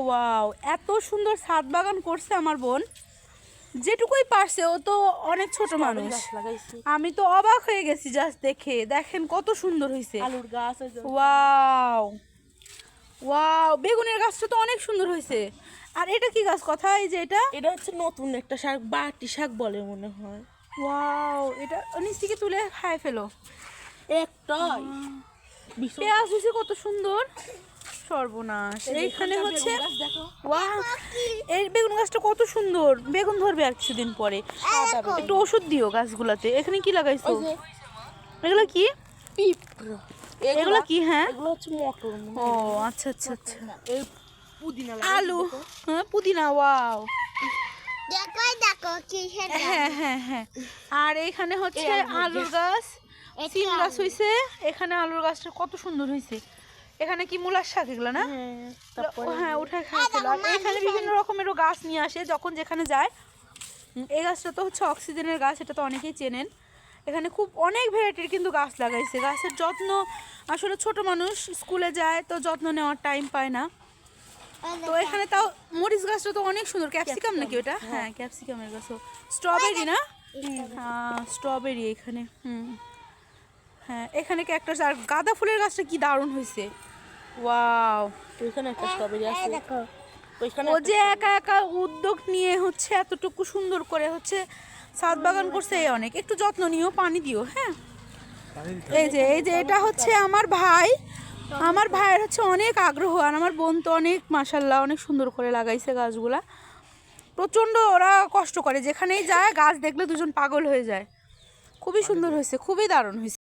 Wow, এত সুন্দর ছাদ বাগান করছে আমার বোন। যেটুকুই পারছে, ও তো অনেক ছোট মানুষ, আমি তো অবাক হয়ে গেছি জাস্ট দেখে। দেখেন কত সুন্দর হয়েছে। আলুর গাছ। ওয়াও ওয়াও, বেগুনের গাছটা তো অনেক সুন্দর হয়েছে। আর এটা কি গাছ কথা? এই যে এটা হচ্ছে নতুন একটা শাক, বাটি শাক বলে মনে হয়। ওয়াও, এটা নিচ থেকে তুলে খায় ফেলো। একটাই পেঁয়াজ হয়েছে কত সুন্দর। সর্বনাশ। এইখানে হচ্ছে ওয়াও, এই বেগুন গাছটা কত সুন্দর, বেগুন ধরবে আর কিছুদিন পরে। একটু ওষুধ দিও গাছগুলাতে। এখানে কি লাগাইছো? এগুলো কি? পিঁপড়া। এগুলো কি? হ্যাঁ, এগুলো হচ্ছে মটর। ও আচ্ছা আচ্ছা আচ্ছা। এই পুদিনা, আলু, হ্যাঁ পুদিনা। ওয়াও, দেখো দেখো কি হ্যাঁ হ্যাঁ হ্যাঁ। আর এখানে হচ্ছে আলুর গাছ, সিম গাছ হয়েছে। এখানে আলুর গাছটা কত সুন্দর হয়েছে। এখানে কি মূলার শাক এগুলো না? হ্যাঁ, উঠে খাই ফেলো। আর এখানে বিভিন্ন রকমেরও গাছ নিয়ে আসে যখন যেখানে যায়। এই গাছটা তো হচ্ছে অক্সিজেনের গাছ, এটা তো অনেকেই চেনেন। এখানে খুব অনেক ভ্যারাইটির কিন্তু গাছ লাগাইছে। গাছের যত্ন আসলে ছোট মানুষ স্কুলে যায় তো যত্ন নেওয়ার টাইম পায় না। তো এখানে তাও মরিচ গাছটা তো অনেক সুন্দর। ক্যাপসিকাম নাকি ওটা? হ্যাঁ, ক্যাপসিকামের গাছও। স্ট্রবেরি না? হ্যাঁ, স্ট্রবেরি এখানে। হ্যাঁ, এখানে ক্যাকটাস। আর গাঁদা ফুলের গাছটা কি দারুণ হয়েছে। ওয়াও, ওইখানে একটা স্ট্রবেরি আছে। দেখো ও যে একা একা উদ্যোগ নিয়ে হচ্ছে এতটুকু সুন্দর করে হচ্ছে ছাদ বাগান করছে, এই অনেক। একটু যত্ন নিও, পানি দিও। হ্যাঁ, এই যে এটা হচ্ছে আমার ভাই। আমার ভাইয়ের হচ্ছে অনেক আগ্রহ। আর আমার বোন তো অনেক মাশাল্লাহ অনেক সুন্দর করে লাগাইছে গাছগুলা। প্রচণ্ড ওরা কষ্ট করে, যেখানেই যায় গাছ দেখলে দুজন পাগল হয়ে যায়। খুবই সুন্দর হয়েছে, খুবই দারুণ হয়েছে।